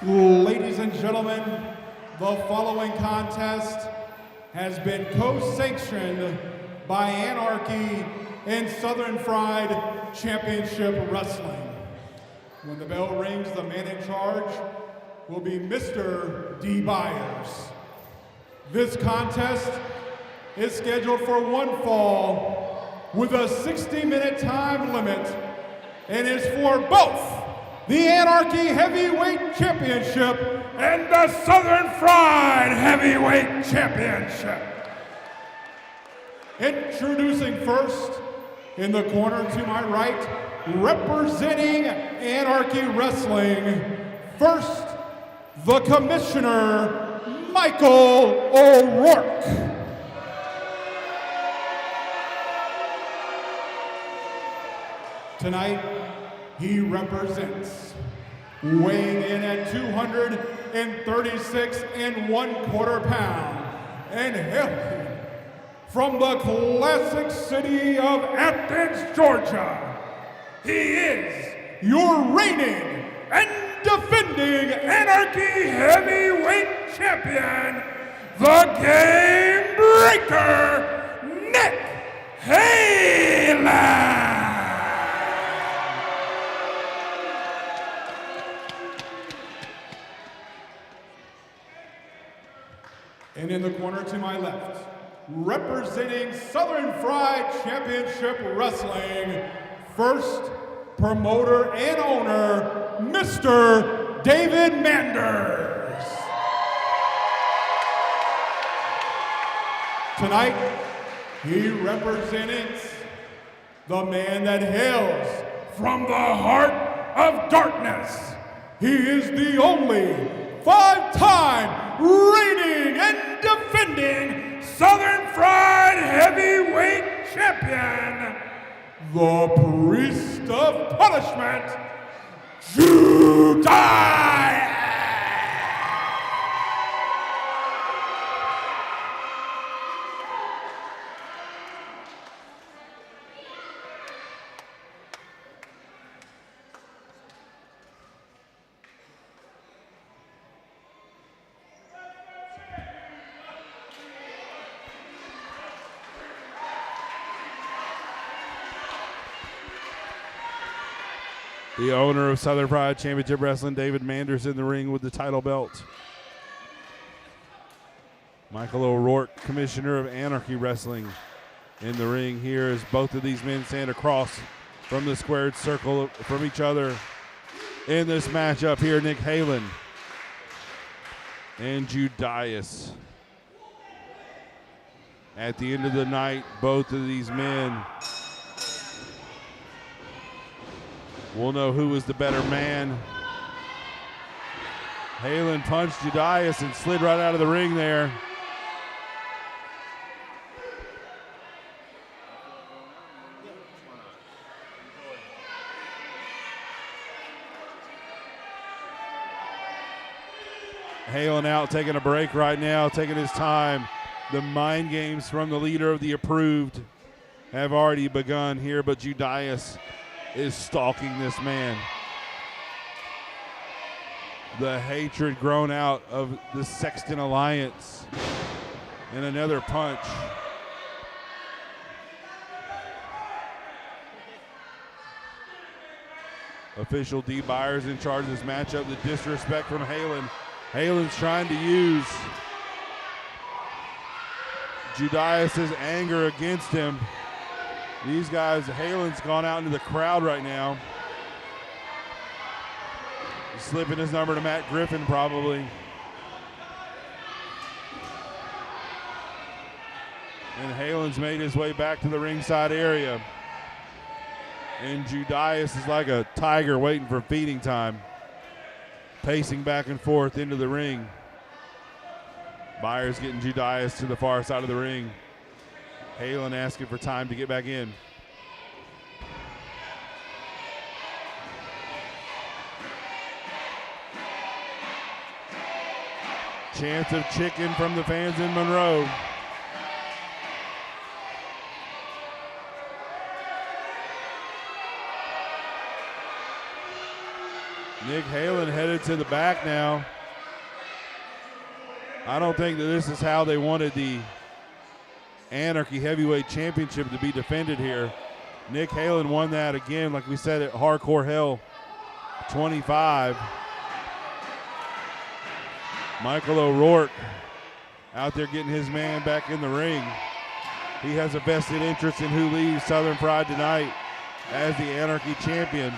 Ladies and gentlemen, the following contest has been co-sanctioned by Anarchy and Southern Fried Championship Wrestling. When the bell rings, the man in charge will be Mr. D. Byers. This contest is scheduled for one fall with a 60-minute time limit and is for both the Anarchy Heavyweight Championship and the Southern Fried Heavyweight Championship. Introducing first, in the corner to my right, representing Anarchy Wrestling, first, the Commissioner, Michael O'Rourke. Tonight, he represents, weighing in at 236 1/4 pounds and hailing from the classic city of Athens, Georgia. He is your reigning and defending Anarchy Heavyweight Champion, the Game Breaker, Nick Halen. And in the corner to my left, representing Southern Fried Championship Wrestling, first, promoter and owner, Mr. David Manders. Tonight, he represents the man that hails from the heart of darkness. He is the only five-time reigning and defending Southern Fried Heavyweight Champion, the Priest of Punishment, Judais. The owner of Southern Fried Championship Wrestling, David Manders, in the ring with the title belt. Michael O'Rourke, Commissioner of Anarchy Wrestling, in the ring here as both of these men stand across from the squared circle from each other in this matchup here. Nick Halen and Judais. At the end of the night, both of these men we'll know who was the better man. Halen punched Judais and slid right out of the ring there. Halen out, taking a break right now, taking his time. The mind games from the leader of the approved have already begun here, but Judais is stalking this man. The hatred grown out of the Sexton Alliance. And another punch. Official D. Byers in charge of this matchup. The disrespect from Halen. Halen's trying to use Judais' anger against him. These guys, Halen's gone out into the crowd right now. He's slipping his number to Matt Griffin probably. And Halen's made his way back to the ringside area. And Judais is like a tiger waiting for feeding time, pacing back and forth into the ring. Byers getting Judais to the far side of the ring. Halen asking for time to get back in. Chance of chicken from the fans in Monroe. Nick Halen headed to the back now. I don't think that this is how they wanted the Anarchy Heavyweight Championship to be defended here. Nick Halen won that again, like we said, at Hardcore Hell 25. Michael O'Rourke out there getting his man back in the ring. He has a vested interest in who leaves Southern Pride tonight as the Anarchy champion.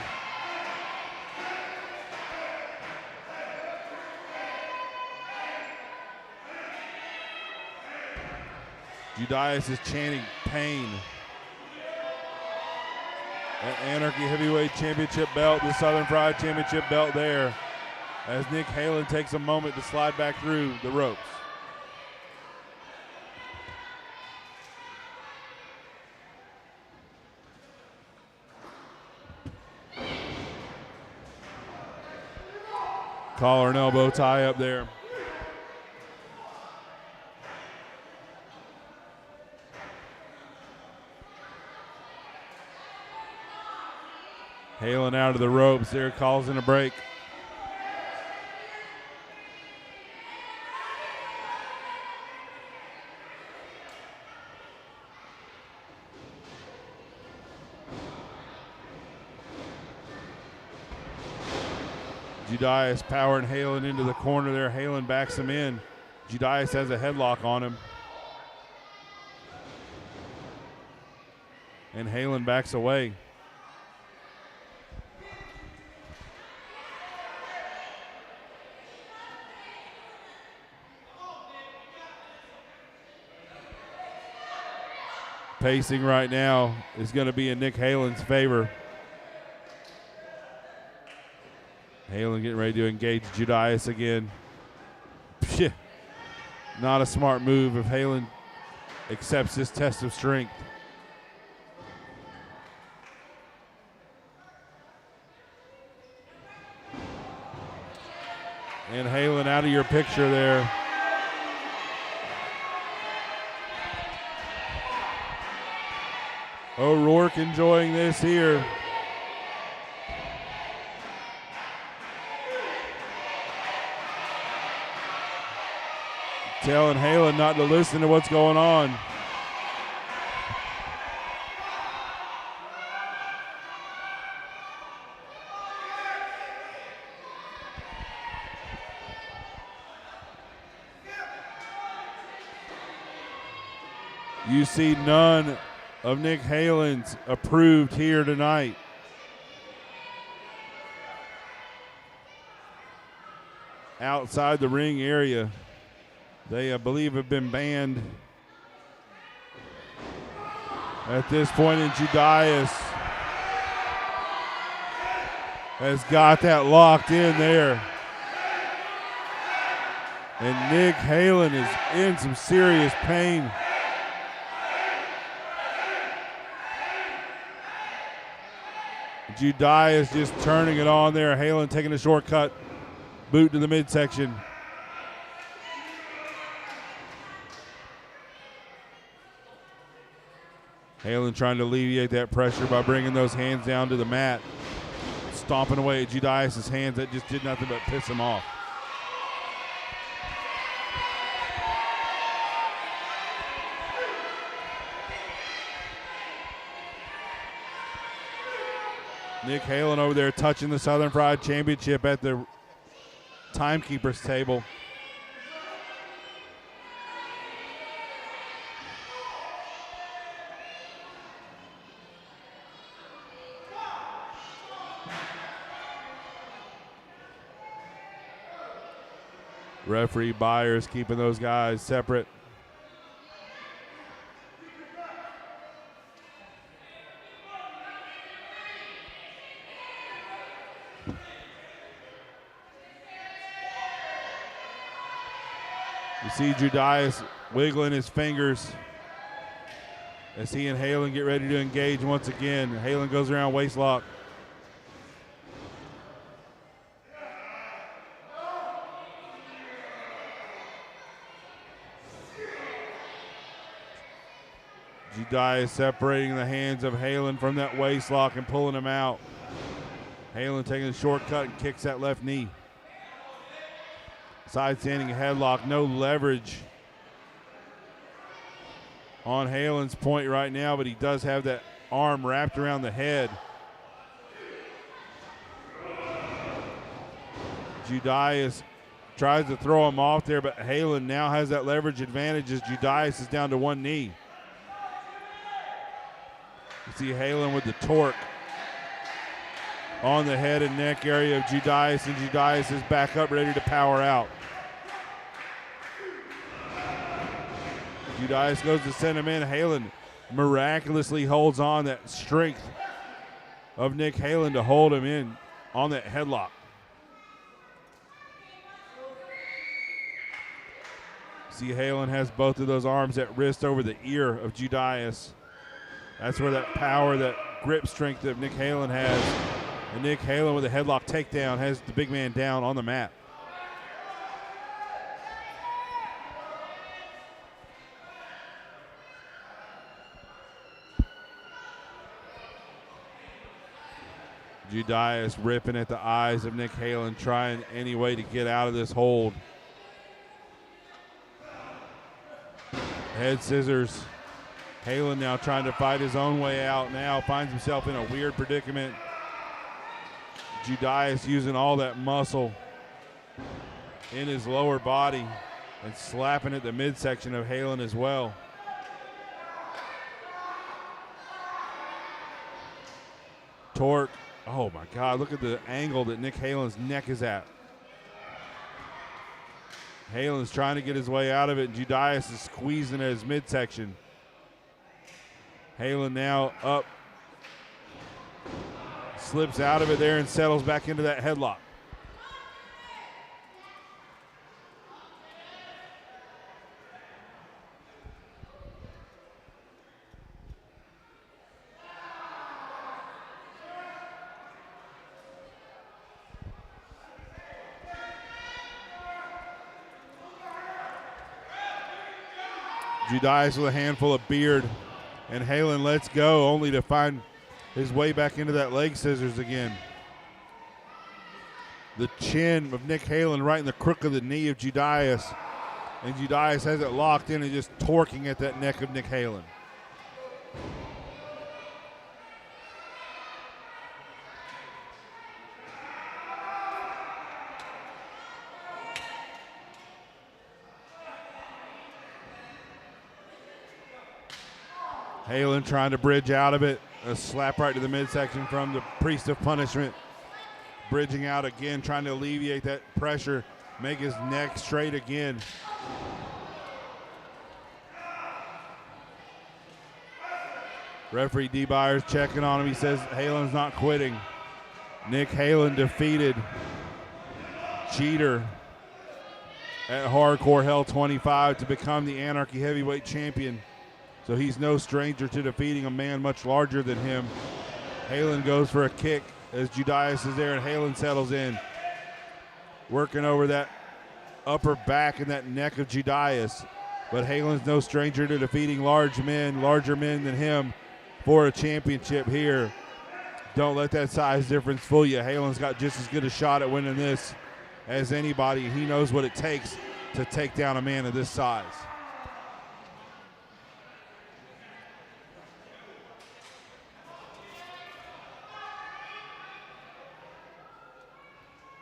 Judais is chanting pain. That Anarchy Heavyweight Championship belt, the Southern Pride Championship belt there, as Nick Halen takes a moment to slide back through the ropes. Collar and elbow tie up there. Halen out of the ropes there, calls in a break. Judais powering Halen into the corner there. Halen backs him in. Judais has a headlock on him. And Halen backs away. Pacing right now is going to be in Nick Halen's favor. Halen getting ready to engage Judais again. Psh, not a smart move if Halen accepts this test of strength. And Halen out of your picture there. O'Rourke enjoying this here. Telling Halen not to listen to what's going on. You see none of Nick Halen's approved here tonight. Outside the ring area. They, I believe, have been banned at this point, and Judais has got that locked in there. And Nick Halen is in some serious pain. Judais just turning it on there. Halen taking a shortcut, boot to the midsection. Halen trying to alleviate that pressure by bringing those hands down to the mat. Stomping away at Judais' hands. That just did nothing but piss him off. Nick Halen over there touching the Southern Pride Championship at the timekeeper's table. Referee Byers keeping those guys separate. You see Judais wiggling his fingers as he and Halen get ready to engage once again. Halen goes around waist lock. Judais separating the hands of Halen from that waist lock and pulling him out. Halen taking a shortcut and kicks that left knee. Side standing headlock, no leverage on Halen's point right now, but he does have that arm wrapped around the head. Judais tries to throw him off there, but Halen now has that leverage advantage as Judais is down to one knee. You see Halen with the torque on the head and neck area of Judais, and Judais is back up ready to power out. Judais goes to send him in. Halen miraculously holds on that strength of Nick Halen to hold him in on that headlock. See, Halen has both of those arms at wrist over the ear of Judais. That's where that power, that grip strength that Nick Halen has. And Nick Halen with a headlock takedown has the big man down on the mat. Judais ripping at the eyes of Nick Halen, trying any way to get out of this hold. Head scissors. Halen now trying to fight his own way out. Now finds himself in a weird predicament. Judais using all that muscle in his lower body and slapping at the midsection of Halen as well. Torque. Oh my God, look at the angle that Nick Halen's neck is at. Halen's trying to get his way out of it, and Judais is squeezing at his midsection. Halen now up, slips out of it there and settles back into that headlock. Judais with a handful of beard, and Halen lets go only to find his way back into that leg scissors again. The chin of Nick Halen right in the crook of the knee of Judais, and Judais has it locked in and just torquing at that neck of Nick Halen. Halen trying to bridge out of it. A slap right to the midsection from the Priest of Punishment. Bridging out again, trying to alleviate that pressure, make his neck straight again. Referee D. Byers checking on him. He says Halen's not quitting. Nick Halen defeated Cheater at Hardcore Hell 25 to become the Anarchy Heavyweight Champion. So he's no stranger to defeating a man much larger than him. Halen goes for a kick as Judais is there, and Halen settles in. Working over that upper back and that neck of Judais. But Halen's no stranger to defeating larger men than him for a championship here. Don't let that size difference fool you. Halen's got just as good a shot at winning this as anybody. He knows what it takes to take down a man of this size.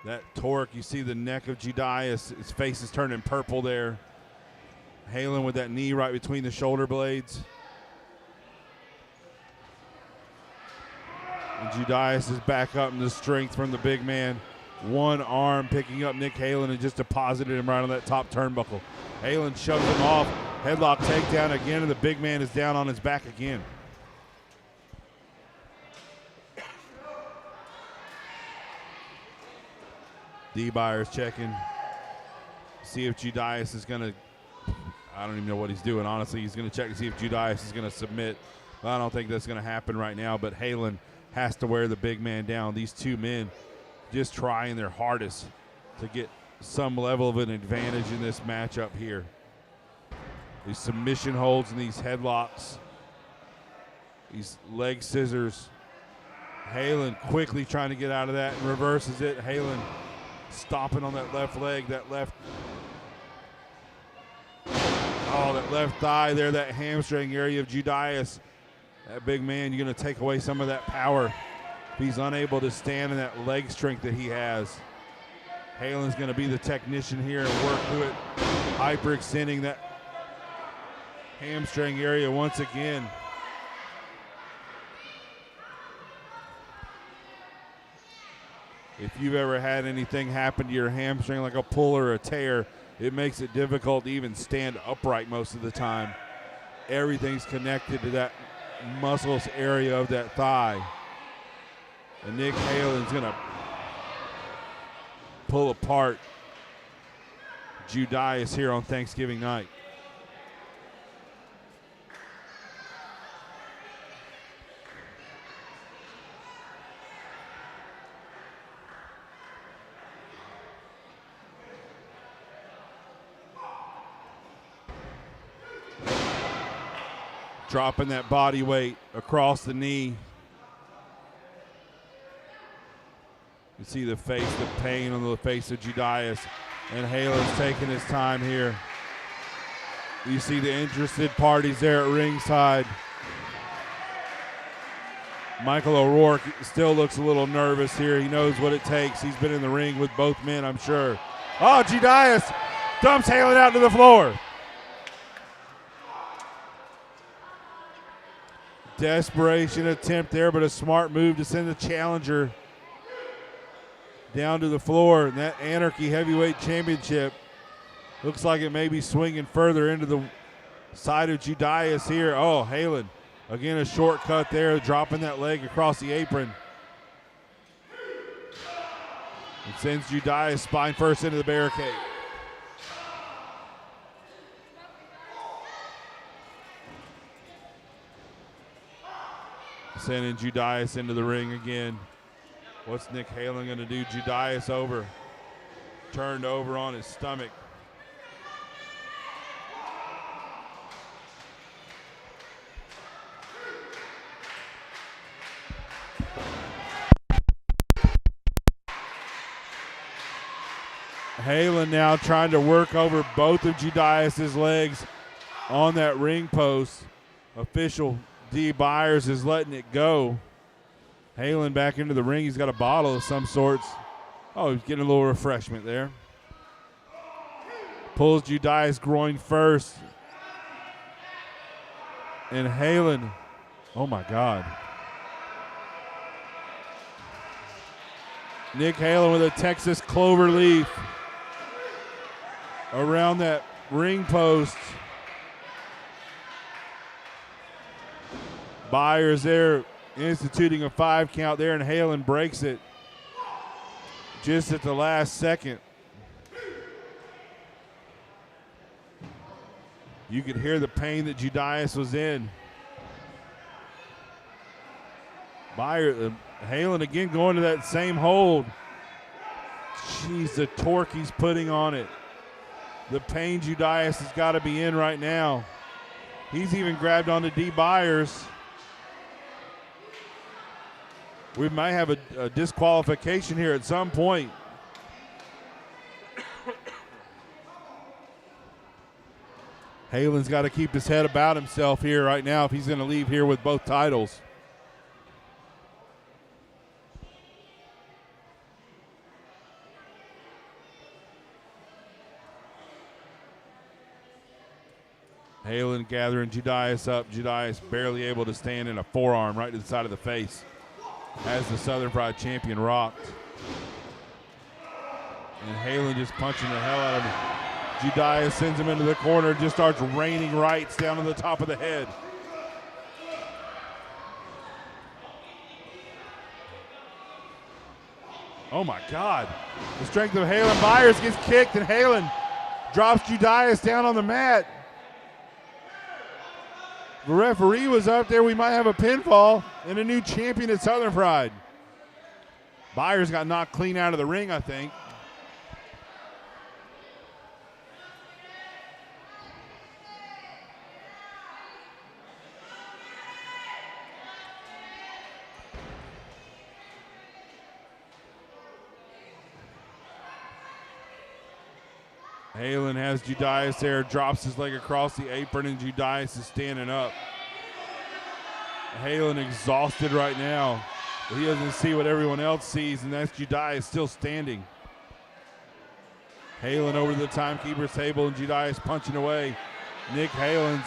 That torque, you see the neck of Judais, his face is turning purple there. Halen with that knee right between the shoulder blades. And Judais is back up in the strength from the big man. One arm picking up Nick Halen and just deposited him right on that top turnbuckle. Halen shoves him off, headlock takedown again, and the big man is down on his back again. D. Byers checking. See if Judais is going to, I don't even know what he's doing, honestly. He's going to check to see if Judais is going to submit. I don't think that's going to happen right now, but Halen has to wear the big man down. These two men just trying their hardest to get some level of an advantage in this matchup here. These submission holds and these headlocks, these leg scissors. Halen quickly trying to get out of that and reverses it. Halen stomping on that left leg, that left thigh there, that hamstring area of Judais. That big man, you're going to take away some of that power if he's unable to stand in that leg strength that he has. Halen's going to be the technician here and work through it, hyperextending that hamstring area once again. If you've ever had anything happen to your hamstring like a pull or a tear, it makes it difficult to even stand upright most of the time. Everything's connected to that muscles area of that thigh. And Nick Halen's going to pull apart Judais here on Thanksgiving night. Dropping that body weight across the knee. You see the pain on the face of Judais, and Halen's taking his time here. You see the interested parties there at ringside. Michael O'Rourke still looks a little nervous here. He knows what it takes. He's been in the ring with both men, I'm sure. Oh, Judais dumps Halen out to the floor. Desperation attempt there, but a smart move to send the challenger down to the floor. And that Anarchy Heavyweight Championship looks like it may be swinging further into the side of Judais here. Oh, Halen, again a shortcut there, dropping that leg across the apron. It sends Judais spine first into the barricade. Sending Judais into the ring again. What's Nick Halen going to do? Judais over. Turned over on his stomach. Halen now trying to work over both of Judais' legs on that ring post. Official D. Byers is letting it go. Halen back into the ring. He's got a bottle of some sorts. Oh, he's getting a little refreshment there. Pulls Judais' groin first. And Halen, oh my God. Nick Halen with a Texas clover leaf around that ring post. Byers there instituting a 5 count there, and Halen breaks it just at the last second. You could hear the pain that Judais was in. Halen again going to that same hold. Jeez, the torque he's putting on it. The pain Judais has got to be in right now. He's even grabbed onto D. Byers. We might have a disqualification here at some point. Halen's got to keep his head about himself here right now if he's going to leave here with both titles. Halen gathering Judais up. Judais barely able to stand in a forearm right to the side of the face as the Southern Pride champion rocked. And Halen just punching the hell out of him. Judais sends him into the corner, just starts raining rights down to the top of the head. Oh my God. The strength of Halen. Byers gets kicked and Halen drops Judais down on the mat. The referee was up there. We might have a pinfall and a new champion at Southern Pride. Byers got knocked clean out of the ring, I think. Halen has Judais there, drops his leg across the apron, and Judais is standing up. Halen exhausted right now. But he doesn't see what everyone else sees, and that's Judais still standing. Halen over to the timekeeper's table, and Judais punching away. Nick Halen's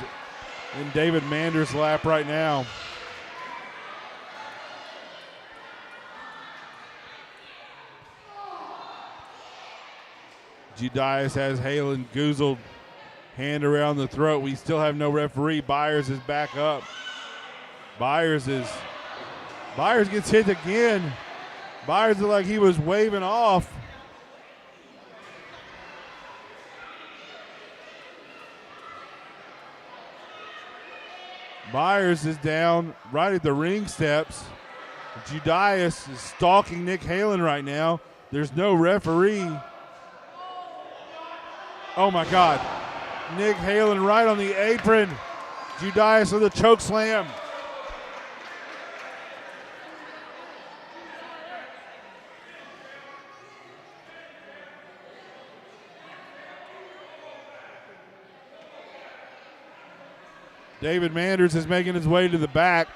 in David Mander's lap right now. Judais has Halen goozled, hand around the throat. We still have no referee. Byers is back up. Byers gets hit again. Byers is like he was waving off. Byers is down right at the ring steps. Judais is stalking Nick Halen right now. There's no referee. Oh my God. Nick Halen right on the apron. Judais with a choke slam. David Manders is making his way to the back.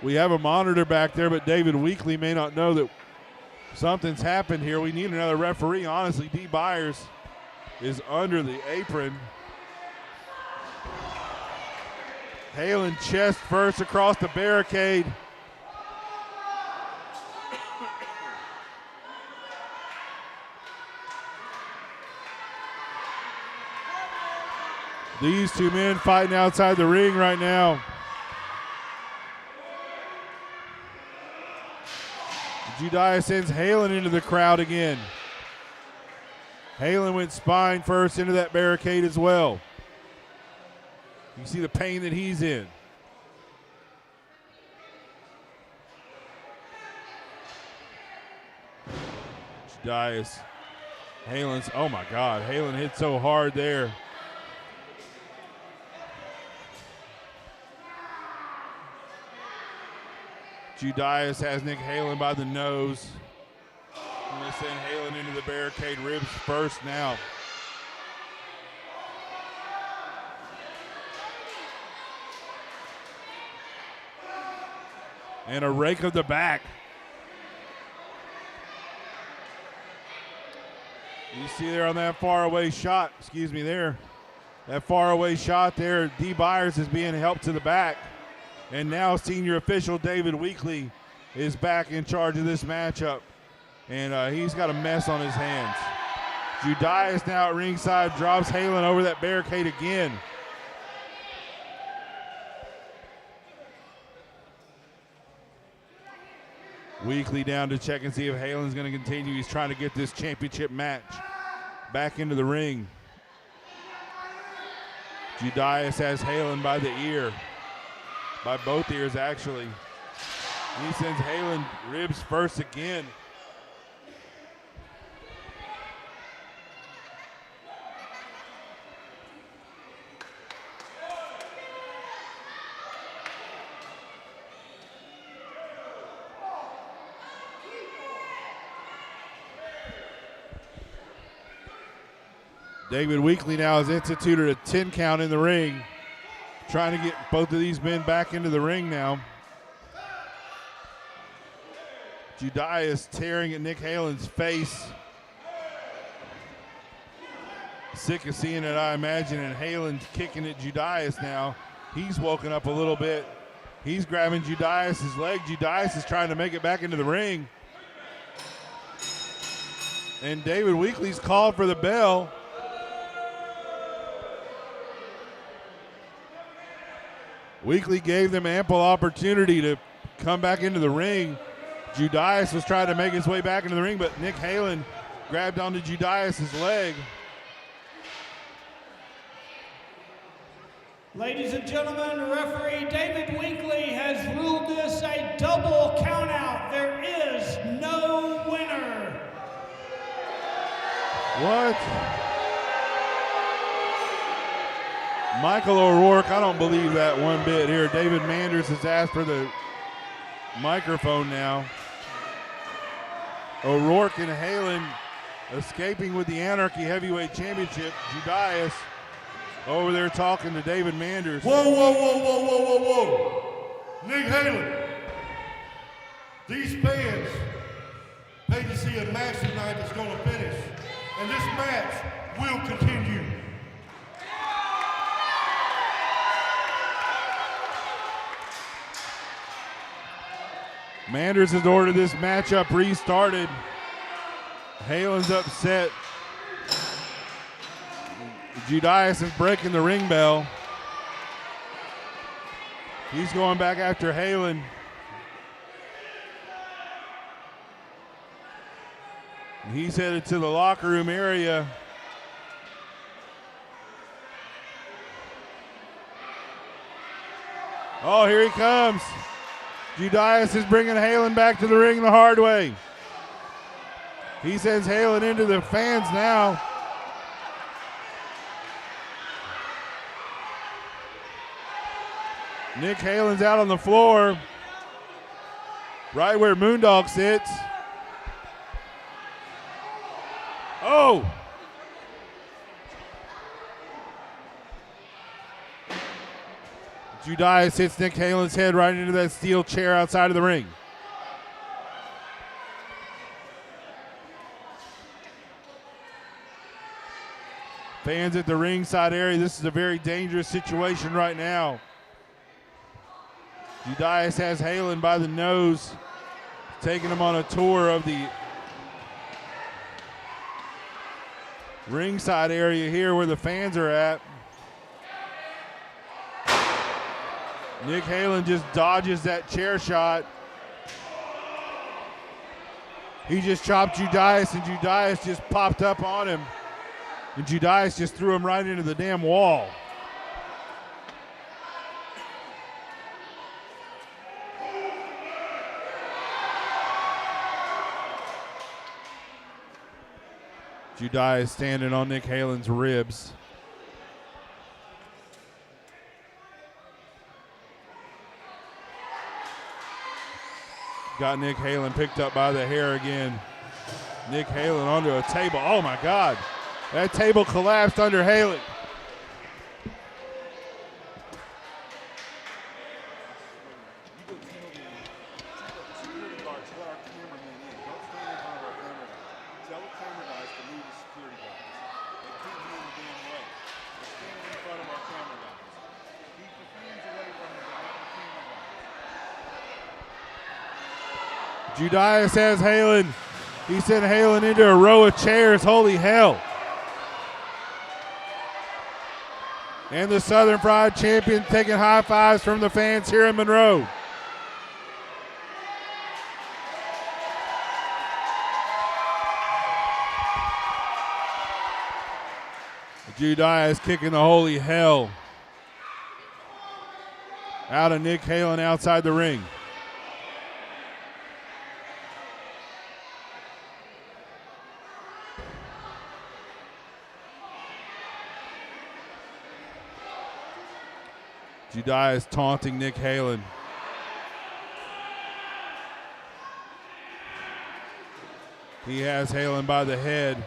We have a monitor back there, but David Weekley may not know that something's happened here. We need another referee. Honestly, D. Byers is under the apron. Halen chest first across the barricade. These two men fighting outside the ring right now. Judais sends Halen into the crowd again. Halen went spine first into that barricade as well. You see the pain that he's in. Judais. Halen's, oh my God, Halen hit so hard there. Judais has Nick Halen by the nose. I'm going to send Halen into the barricade, ribs first now. And a rake of the back. You see there on that faraway shot, that faraway shot there, D. Byers is being helped to the back. And now senior official David Weekley is back in charge of this matchup. And he's got a mess on his hands. Judais now at ringside drops Halen over that barricade again. Weekley down to check and see if Halen's going to continue. He's trying to get this championship match back into the ring. Judais has Halen by the ear. By both ears, actually. He sends Halen ribs first again. David Weekley now has instituted a 10 count in the ring. Trying to get both of these men back into the ring now. Judais tearing at Nick Halen's face. Sick of seeing it, I imagine, and Halen's kicking at Judais now. He's woken up a little bit. He's grabbing Judais' leg. Judais is trying to make it back into the ring. And David Weekley's called for the bell. Weekley gave them ample opportunity to come back into the ring. Judais was trying to make his way back into the ring, but Nick Halen grabbed onto Judais' leg. Ladies and gentlemen, referee David Weekley has ruled this a double countout. There is no winner. What? Michael O'Rourke, I don't believe that one bit here. David Manders has asked for the microphone now. O'Rourke and Halen escaping with the Anarchy Heavyweight Championship, Judais over there talking to David Manders. Whoa, whoa, whoa, whoa, whoa, whoa, whoa. Nick Halen, these fans paid to see a match tonight that's going to finish, and this match will continue. Manders has ordered this matchup restarted. Halen's upset. Judais is breaking the ring bell. He's going back after Halen. He's headed to the locker room area. Oh, here he comes. Judais is bringing Halen back to the ring the hard way. He sends Halen into the fans now. Nick Halen's out on the floor, right where Moondog sits. Oh! Judais hits Nick Halen's head right into that steel chair outside of the ring. Fans at the ringside area, this is a very dangerous situation right now. Judais has Halen by the nose, taking him on a tour of the ringside area here where the fans are at. Nick Halen just dodges that chair shot. He just chopped Judais, and Judais just popped up on him. And Judais just threw him right into the damn wall. Judais standing on Nick Halen's ribs. Got Nick Halen picked up by the hair again. Nick Halen onto a table. Oh my God. That table collapsed under Halen. Judais has Halen. He sent Halen into a row of chairs. Holy hell. And the Southern Fried Champion taking high fives from the fans here in Monroe. Judais kicking the holy hell out of Nick Halen outside the ring. Judais taunting Nick Halen. He has Halen by the head.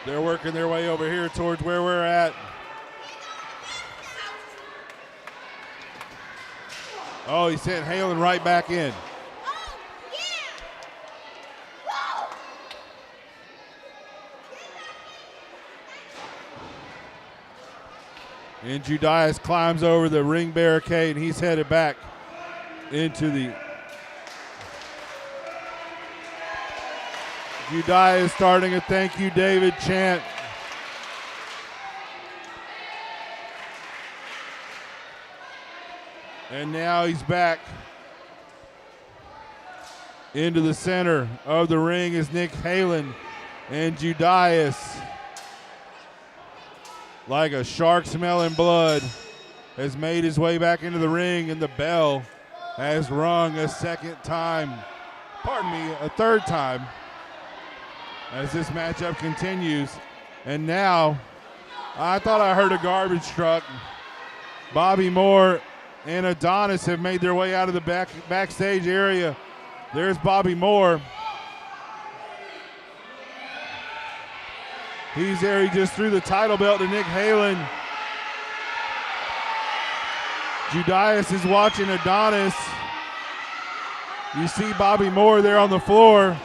They're working their way over here towards where we're at. Oh, he sent Halen right back in. And Judais climbs over the ring barricade, and he's headed back into the... Judais starting a thank you, David chant. And now he's back into the center of the ring is Nick Halen, and Judais, like a shark smelling blood, has made his way back into the ring, and the bell has rung a second time. Pardon me, a third time as this matchup continues. And now, I thought I heard a garbage truck. Bobby Moore and Adonis have made their way out of the backstage area. There's Bobby Moore. He's there. He just threw the title belt to Nick Halen. Judais is watching Adonis. You see Bobby Moore there on the floor.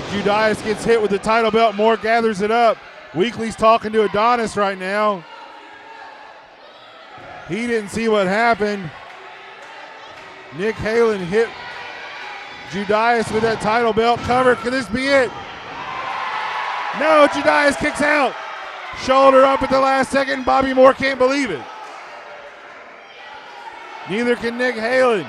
Judais gets hit with the title belt. Moore gathers it up. Weekly's talking to Adonis right now. He didn't see what happened. Nick Halen hit Judais with that title belt cover. Can this be it? No, Judais kicks out. Shoulder up at the last second. Bobby Moore can't believe it. Neither can Nick Halen.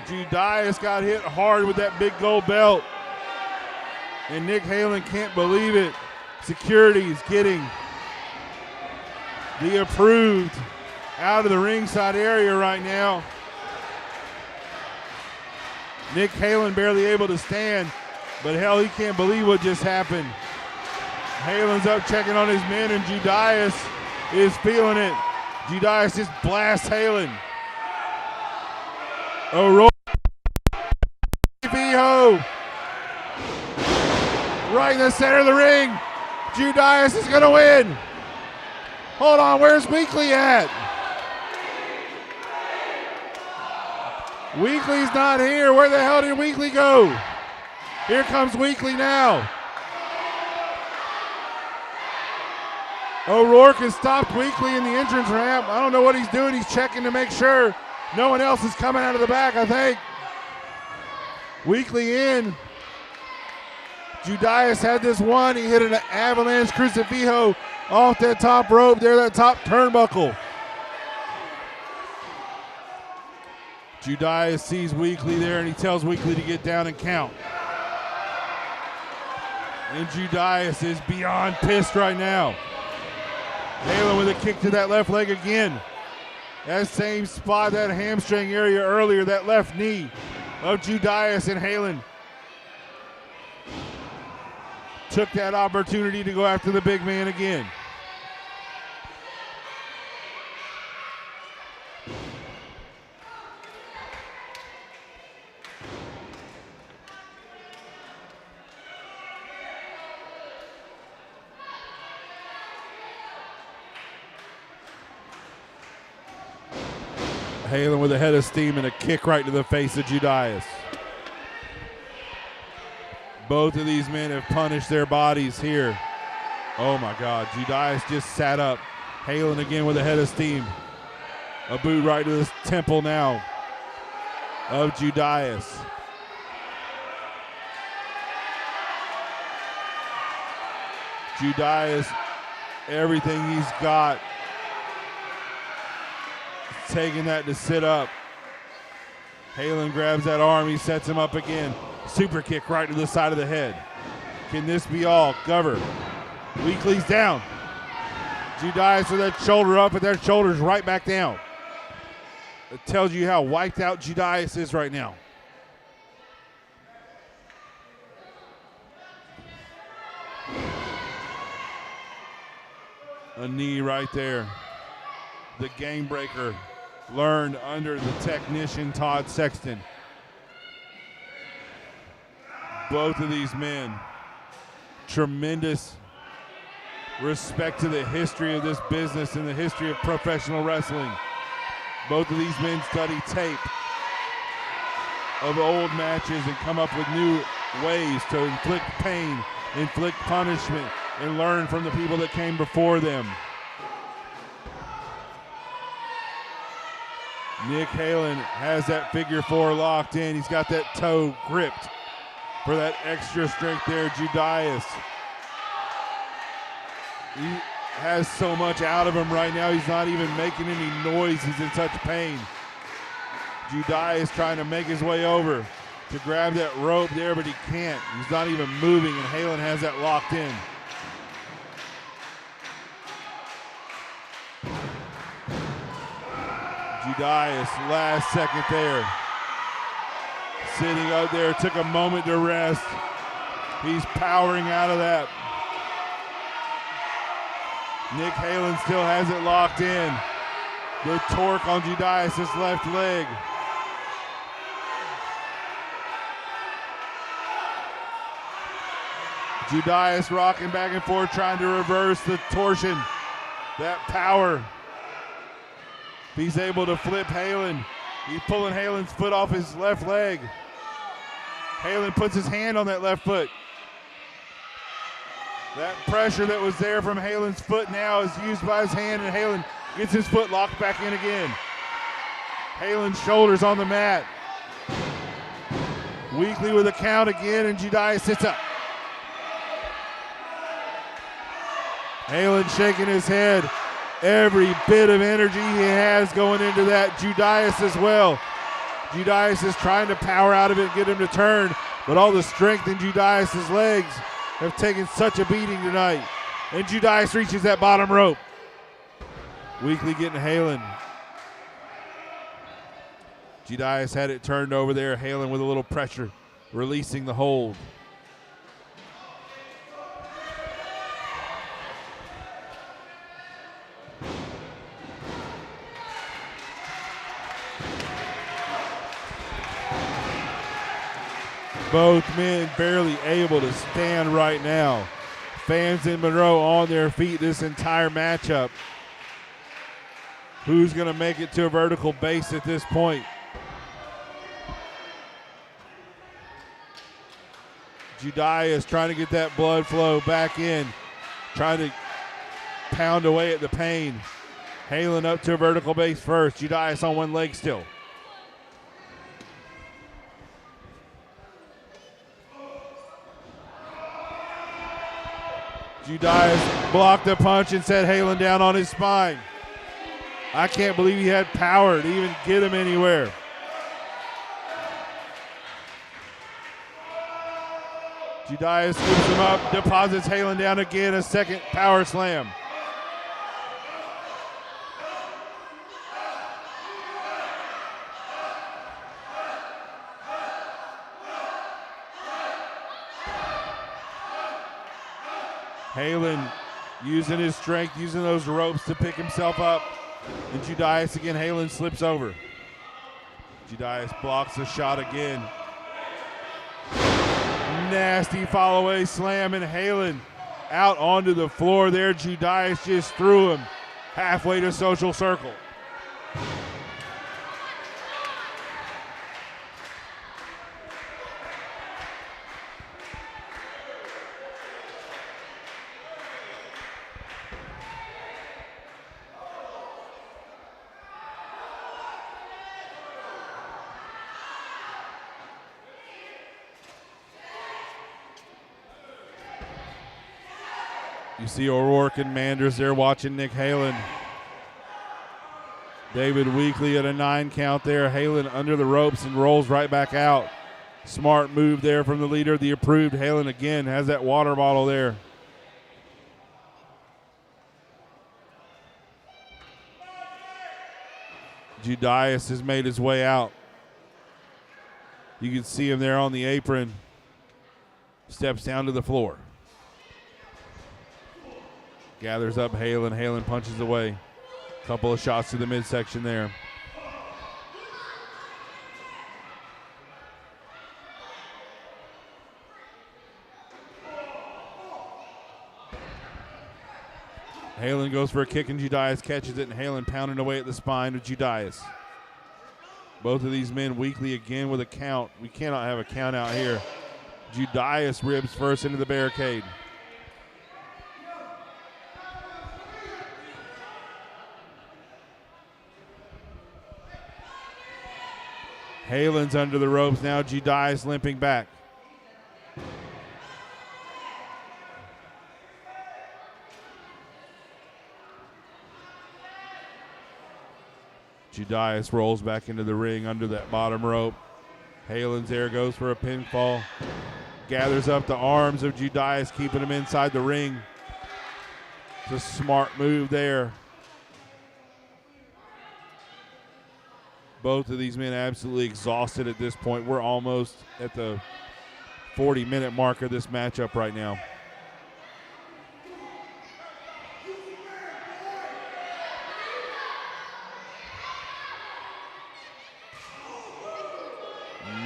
Judais got hit hard with that big gold belt. And Nick Halen can't believe it. Security's getting the approved out of the ringside area right now. Nick Halen barely able to stand, but hell, he can't believe what just happened. Halen's up checking on his men, and Judais is feeling it. Judais just blasts Halen. O'Rourke. Right in the center of the ring. Judais is going to win. Hold on, where's Weekly at? Weekly's not here. Where the hell did Weekly go? Here comes Weekly now. O'Rourke has stopped Weekly in the entrance ramp. I don't know what he's doing. He's checking to make sure no one else is coming out of the back, I think. Weekly in. Judais had this one. He hit an avalanche crucifijo off that top rope there, that top turnbuckle. Judais sees Weekly there, and he tells Weekly to get down and count. And Judais is beyond pissed right now. Halen with a kick to that left leg again. That same spot, that hamstring area earlier, that left knee of Judais, and Halen took that opportunity to go after the big man again. Halen with a head of steam and a kick right to the face of Judais. Both of these men have punished their bodies here. Oh my God, Judais just sat up. Halen again with a head of steam. A boot right to the temple now of Judais. Judais, everything he's got, taking that to sit up. Halen grabs that arm, he sets him up again. Super kick right to the side of the head. Can this be all? Gover. Weekly's down. Judais with that shoulder up, but that shoulder's right back down. It tells you how wiped out Judais is right now. A knee right there. The game breaker learned under the technician Todd Sexton. Both of these men, tremendous respect to the history of this business and the history of professional wrestling. Both of these men study tape of old matches and come up with new ways to inflict pain, inflict punishment, and learn from the people that came before them. Nick Halen has that figure four locked in. He's got that toe gripped for that extra strength there. Judais, he has so much out of him right now, he's not even making any noise. He's in such pain. Judais trying to make his way over to grab that rope there, but he can't. He's not even moving, and Halen has that locked in. Judais, last second there. Sitting up there, took a moment to rest. He's powering out of that. Nick Halen still has it locked in. The torque on Judais' left leg. Judais rocking back and forth, trying to reverse the torsion. That power. If he's able to flip Halen, he's pulling Halen's foot off his left leg. Halen puts his hand on that left foot. That pressure that was there from Halen's foot now is used by his hand, and Halen gets his foot locked back in again. Halen's shoulders on the mat. Weekly with a count again, and Judais sits up. Halen shaking his head. Every bit of energy he has going into that. Judais as well. Judais is trying to power out of it and get him to turn, but all the strength in Judais' legs have taken such a beating tonight. And Judais reaches that bottom rope. Weekly getting Halen. Judais had it turned over there. Halen with a little pressure, releasing the hold. Both men barely able to stand right now. Fans in Monroe on their feet this entire matchup. Who's going to make it to a vertical base at this point? Judais trying to get that blood flow back in, trying to pound away at the pain. Halen up to a vertical base first. Judais on one leg still. Judais blocked the punch and set Halen down on his spine. I can't believe he had power to even get him anywhere. Judais scoops him up, deposits Halen down again, a second power slam. Halen using his strength, using those ropes to pick himself up. And Judais again, Halen slips over. Judais blocks the shot again. Nasty follow-away slam, and Halen out onto the floor there. Judais just threw him halfway to social circle. You see O'Rourke and Manders there watching Nick Halen. David Weekly at a 9 count there. Halen under the ropes and rolls right back out. Smart move there from the leader, the approved. Halen again has that water bottle there. Judais has made his way out. You can see him there on the apron. Steps down to the floor. Gathers up Halen. Halen punches away. Couple of shots to the midsection there. Halen goes for a kick and Judais catches it, and Halen pounding away at the spine of Judais. Both of these men Weekly again with a count. We cannot have a count out here. Judais ribs first into the barricade. Halen's under the ropes now. Judais limping back. Judais rolls back into the ring under that bottom rope. Halen's there, goes for a pinfall. Gathers up the arms of Judais, keeping him inside the ring. It's a smart move there. Both of these men absolutely exhausted at this point. We're almost at the 40-minute mark of this matchup right now.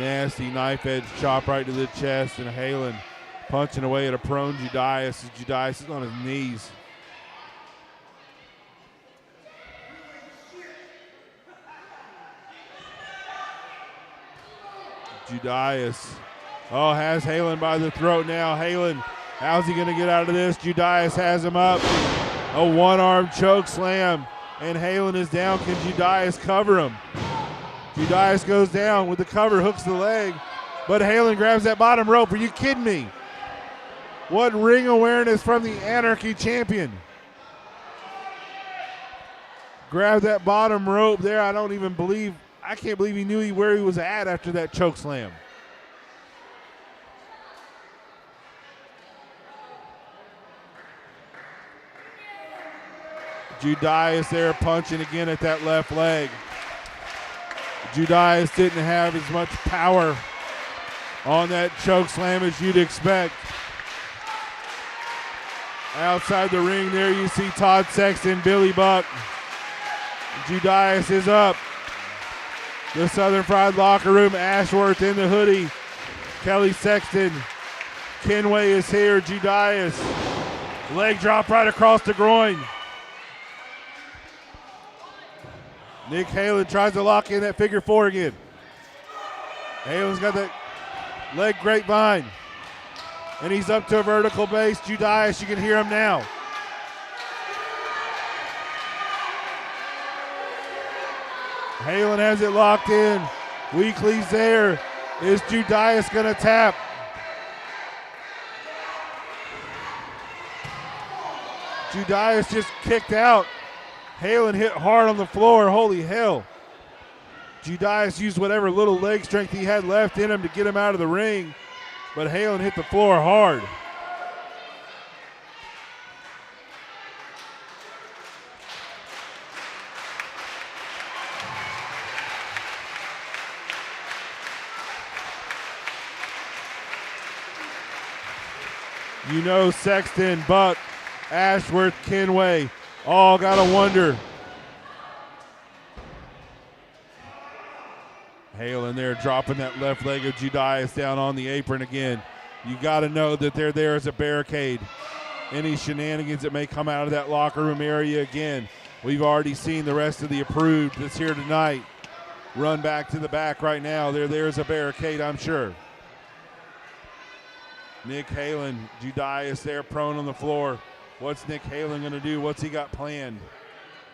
Nasty knife edge chop right to the chest, and Halen punching away at a prone Judais. Judais is on his knees. Judais, has Halen by the throat now. Halen, how's he going to get out of this? Judais has him up. A one-arm choke slam, and Halen is down. Can Judais cover him? Judais goes down with the cover, hooks the leg, but Halen grabs that bottom rope. Are you kidding me? What ring awareness from the Anarchy champion. Grab that bottom rope there. I can't believe he knew where he was at after that choke slam. Judais there punching again at that left leg. Judais didn't have as much power on that choke slam as you'd expect. Outside the ring there you see Todd Sexton, Billy Buck. Judais is up. The Southern Fried locker room, Ashworth in the hoodie. Kelly Sexton. Kenway is here. Judais. Leg drop right across the groin. Nick Halen tries to lock in that figure four again. Halen's got that leg grapevine. And he's up to a vertical base. Judais, you can hear him now. Halen has it locked in. Weekly's there. Is Judais going to tap? Judais just kicked out. Halen hit hard on the floor. Holy hell. Judais used whatever little leg strength he had left in him to get him out of the ring, but Halen hit the floor hard. You know Sexton, Buck, Ashworth, Kenway, all got to wonder. Halen there dropping that left leg of Judais down on the apron again. You got to know that they're there as a barricade. Any shenanigans that may come out of that locker room area again. We've already seen the rest of the approved that's here tonight run back to the back right now. They're there as a barricade, I'm sure. Nick Halen, Judais there prone on the floor. What's Nick Halen going to do? What's he got planned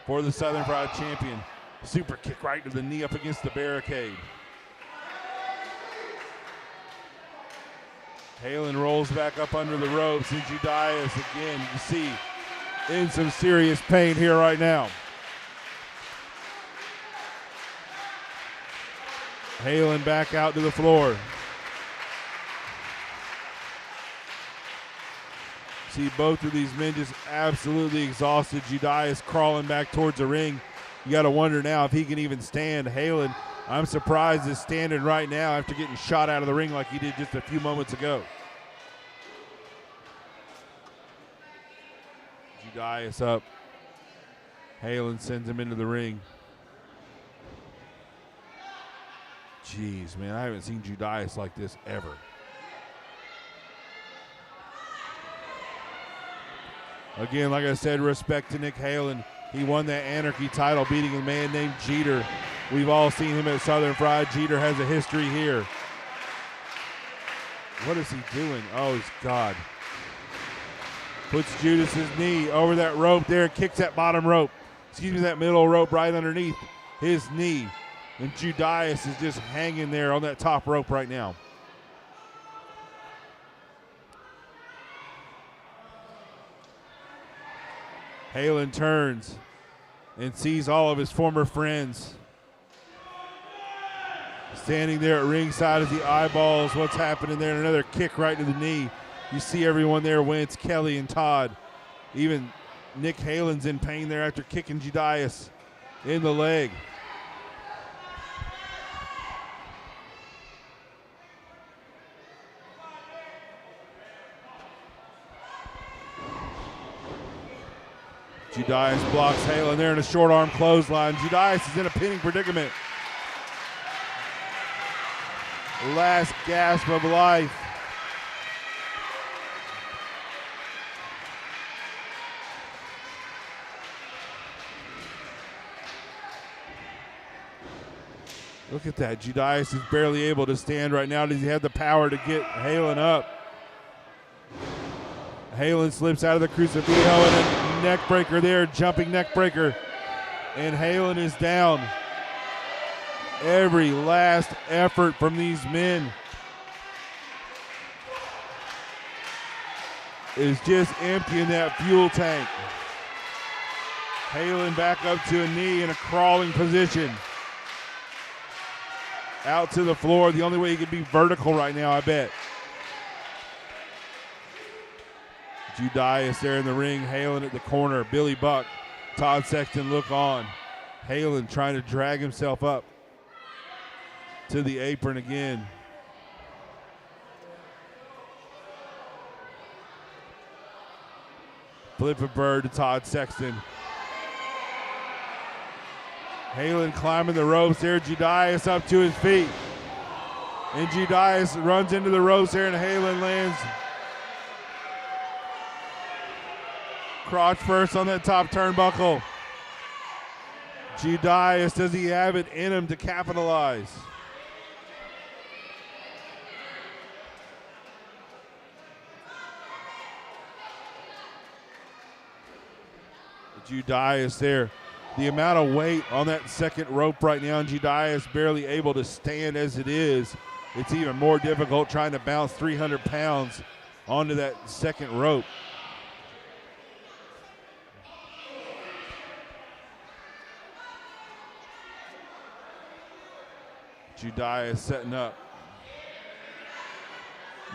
for the Southern Fried champion? Super kick right to the knee up against the barricade. Halen rolls back up under the ropes, and Judais again, you see, in some serious pain here right now. Halen back out to the floor. See both of these men just absolutely exhausted. Judais crawling back towards the ring. You got to wonder now if he can even stand. Halen, I'm surprised, is standing right now after getting shot out of the ring like he did just a few moments ago. Judais up. Halen sends him into the ring. Jeez, man, I haven't seen Judais like this ever. Again, like I said, respect to Nick Halen. He won that Anarchy title, beating a man named Jeter. We've all seen him at Southern Fried. Jeter has a history here. What is he doing? Oh, God. Puts Judas's knee over that rope there, kicks that bottom rope. That middle rope right underneath his knee. And Judais is just hanging there on that top rope right now. Halen turns and sees all of his former friends standing there at ringside as he eyeballs what's happening there. Another kick right to the knee. You see everyone there wince, Kelly and Todd. Even Nick Halen's in pain there after kicking Judais in the leg. Judais blocks Halen there in a short arm clothesline. Judais is in a pinning predicament. Last gasp of life. Look at that. Judais is barely able to stand right now. Does he have the power to get Halen up? Halen slips out of the crucifix and a neck breaker there, jumping neck breaker. And Halen is down. Every last effort from these men is just emptying that fuel tank. Halen back up to a knee in a crawling position. Out to the floor. The only way he could be vertical right now, I bet. Judais there in the ring. Halen at the corner. Billy Buck. Todd Sexton look on. Halen trying to drag himself up to the apron again. Flip a bird to Todd Sexton. Halen climbing the ropes there. Judais up to his feet. And Judais runs into the ropes there, and Halen lands crotch first on that top turnbuckle. Judais, does he have it in him to capitalize? Judais there. The amount of weight on that second rope right now, and Judais barely able to stand as it is. It's even more difficult trying to bounce 300 pounds onto that second rope. Judais setting up.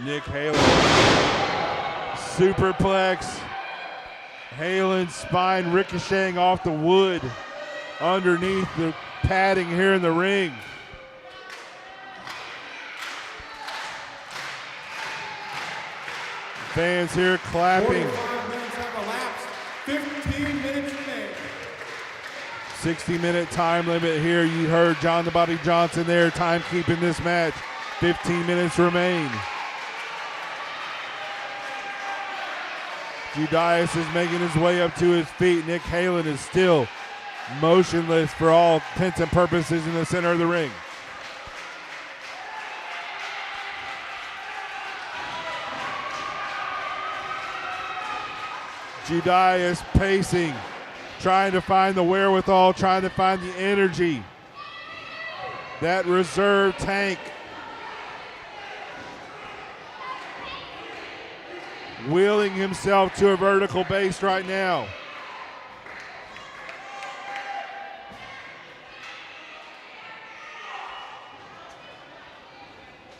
Nick Halen. Superplex. Halen's spine ricocheting off the wood underneath the padding here in the ring. Fans here clapping. 45 minutes have elapsed. 15 minutes remain. 60-minute time limit here. You heard John the Bobby Johnson there timekeeping this match. 15 minutes remain. Judais is making his way up to his feet. Nick Halen is still motionless for all intents and purposes in the center of the ring. Judais pacing, trying to find the wherewithal, trying to find the energy. That reserve tank. Wheeling himself to a vertical base right now.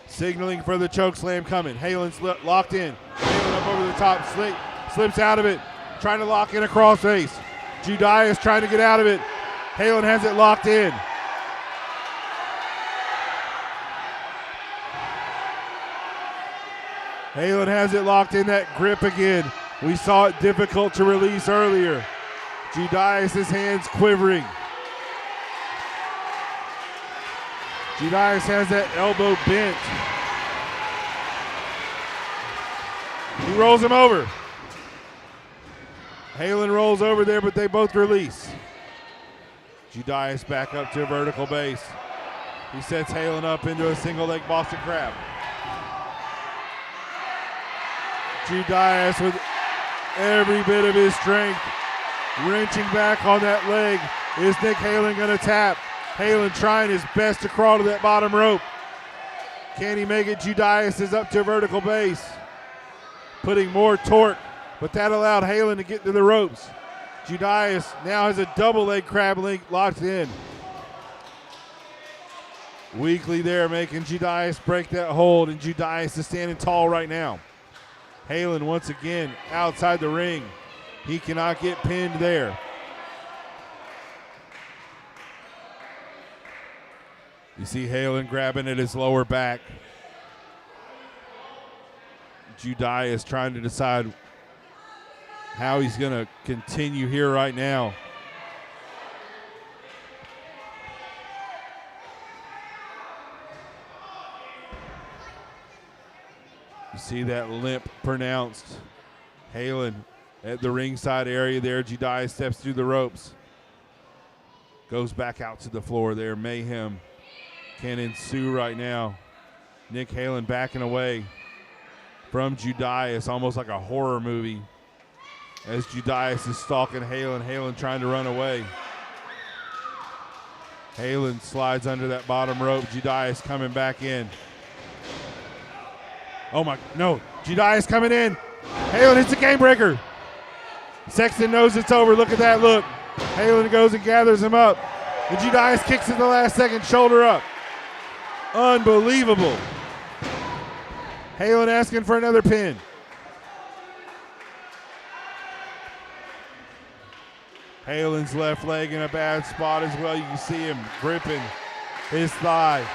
Signaling for the choke slam coming. Halen's locked in. Halen up over the top, slips out of it. Trying to lock in a crossface. Judais trying to get out of it. Halen has it locked in. Halen has it locked in that grip again. We saw it difficult to release earlier. Judais' hands quivering. Judais has that elbow bent. He rolls him over. Halen rolls over there, but they both release. Judais back up to a vertical base. He sets Halen up into a single leg Boston Crab. Judais with every bit of his strength, wrenching back on that leg. Is Nick Halen going to tap? Halen trying his best to crawl to that bottom rope. Can he make it? Judais is up to a vertical base, putting more torque, but that allowed Halen to get to the ropes. Judais now has a double leg crab link locked in. Weekly there making Judais break that hold, and Judais is standing tall right now. Halen once again outside the ring. He cannot get pinned there. You see Halen grabbing at his lower back. Judais trying to decide how he's going to continue here right now. You see that limp pronounced. Halen at the ringside area there. Judais steps through the ropes. Goes back out to the floor there. Mayhem can ensue right now. Nick Halen backing away from Judais, almost like a horror movie, as Judais is stalking Halen. Halen trying to run away. Halen slides under that bottom rope. Judais coming back in. Oh my, no, Judais coming in. Halen hits a game breaker. Sexton knows it's over. Look at that look. Halen goes and gathers him up. And Judais kicks at the last second, shoulder up. Unbelievable. Halen asking for another pin. Halen's left leg in a bad spot as well. You can see him gripping his thigh.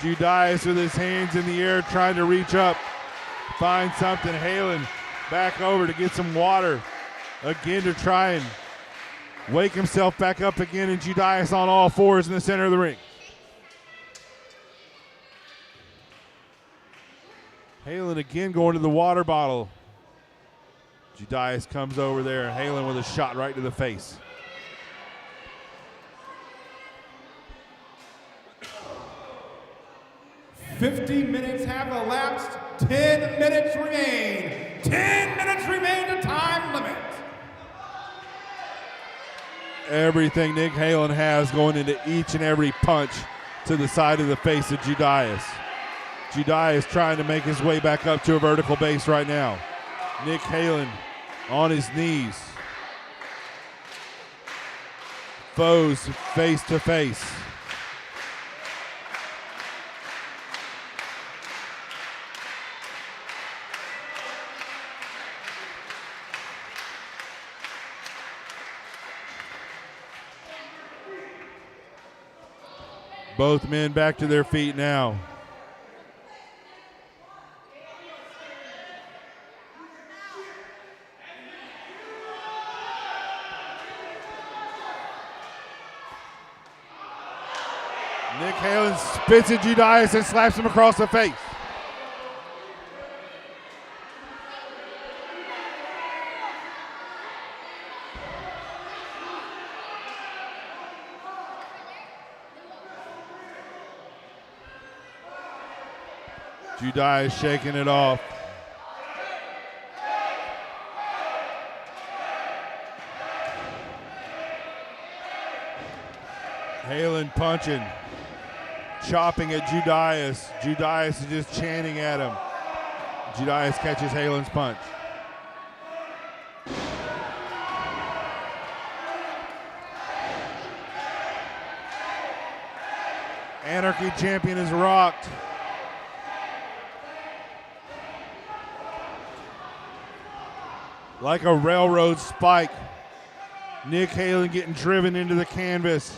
Judais with his hands in the air trying to reach up, find something. Halen back over to get some water again to try and wake himself back up again, and Judais on all fours in the center of the ring. Halen again going to the water bottle. Judais comes over there, and Halen with a shot right to the face. "50 minutes have elapsed, 10 minutes remain. 10 minutes remain to time limit." Everything Nick Halen has going into each and every punch to the side of the face of Judais. Judais trying to make his way back up to a vertical base right now. Nick Halen on his knees. Foes face to face. Both men back to their feet now. Nick Halen spits at Judais and slaps him across the face. Judais shaking it off. Halen punching, chopping at Judais. Judais is just chanting at him. Judais catches Halen's punch. Anarchy champion is rocked. Like a railroad spike. Nick Halen getting driven into the canvas.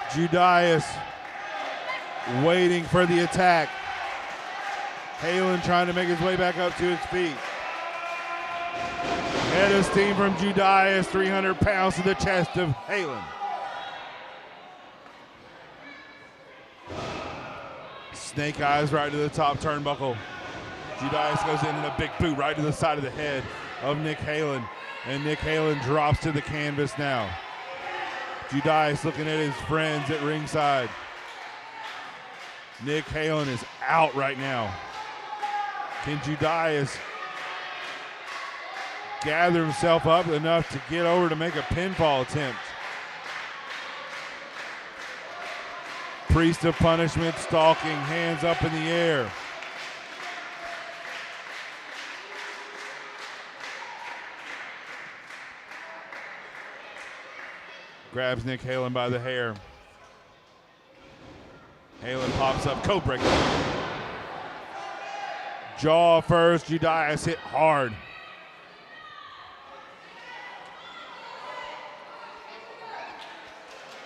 Judais waiting for the attack. Halen trying to make his way back up to his feet. Head of steam from Judais, 300 pounds to the chest of Halen. Snake eyes right to the top turnbuckle. Judais goes in a big boot right to the side of the head of Nick Halen. And Nick Halen drops to the canvas now. Judais looking at his friends at ringside. Nick Halen is out right now. Can Judais gather himself up enough to get over to make a pinfall attempt? Priest of Punishment stalking, hands up in the air. Grabs Nick Halen by the hair. Halen pops up, coat breaker. Jaw first, Judais hit hard.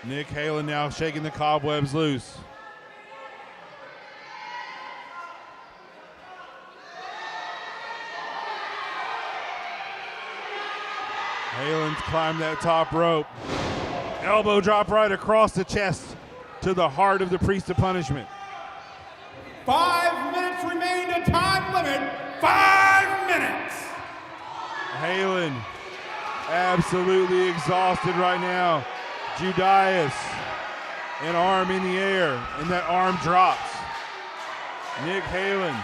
Nick Halen now shaking the cobwebs loose. Halen's climbed that top rope. Elbow drop right across the chest to the heart of the Priest of Punishment. 5 minutes remain to time limit. 5 minutes. Halen Absolutely exhausted right now. Judais, an arm in the air, and that arm drops. Nick Halen.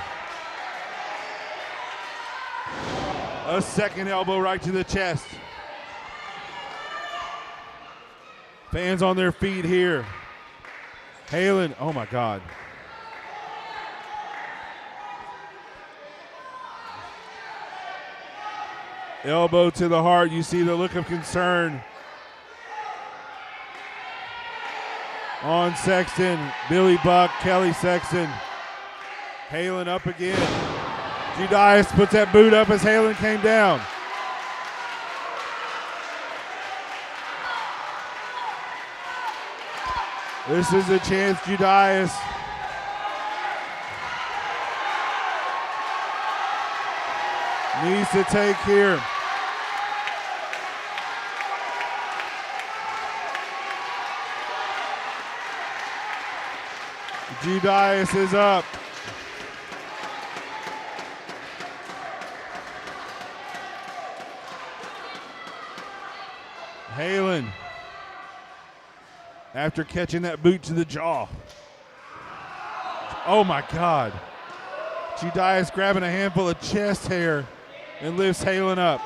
A second elbow right to the chest. Fans on their feet here. Halen, oh my God. Elbow to the heart. You see the look of concern on Sexton. Billy Buck, Kelly Sexton. Halen up again. Judais puts that boot up as Halen came down. This is a chance Judais needs to take here. Judais is up. Halen, after catching that boot to the jaw. Oh my God. Judais grabbing a handful of chest hair and lifts Halen up.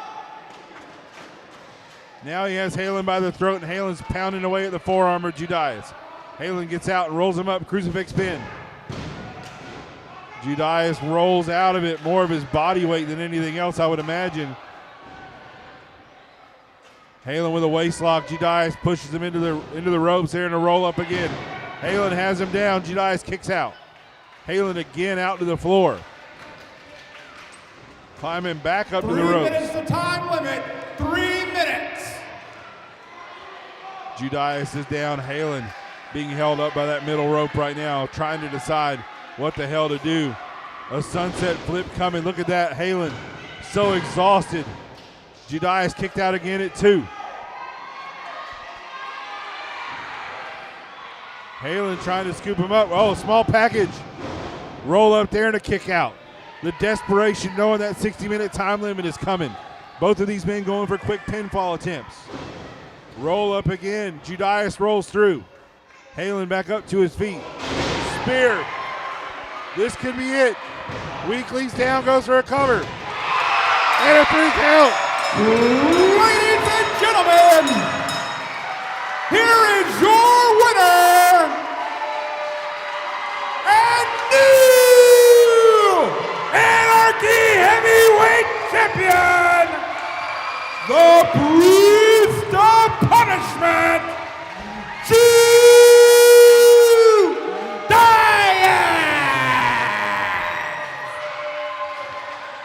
Now he has Halen by the throat, and Halen's pounding away at the forearm of Judais. Halen gets out and rolls him up, crucifix pin. Judais rolls out of it, more of his body weight than anything else, I would imagine. Halen with a waist lock. Judais pushes him into the ropes there and a roll up again. Halen has him down. Judais kicks out. Halen again out to the floor. Climbing back up to the ropes. 3 minutes the time limit. 3 minutes. Judais is down. Halen being held up by that middle rope right now, trying to decide what the hell to do. A sunset flip coming. Look at that. Halen so exhausted. Judais kicked out again at 2. Halen trying to scoop him up. Oh, small package. Roll up there and a kick out. The desperation knowing that 60-minute time limit is coming. Both of these men going for quick pinfall attempts. Roll up again. Judais rolls through. Halen back up to his feet. Spear. This could be it. Weakley's down, goes for a cover. And a 3 count. Ladies and gentlemen, here is your winner and new Anarchy Heavyweight Champion, the Priest of Punishment,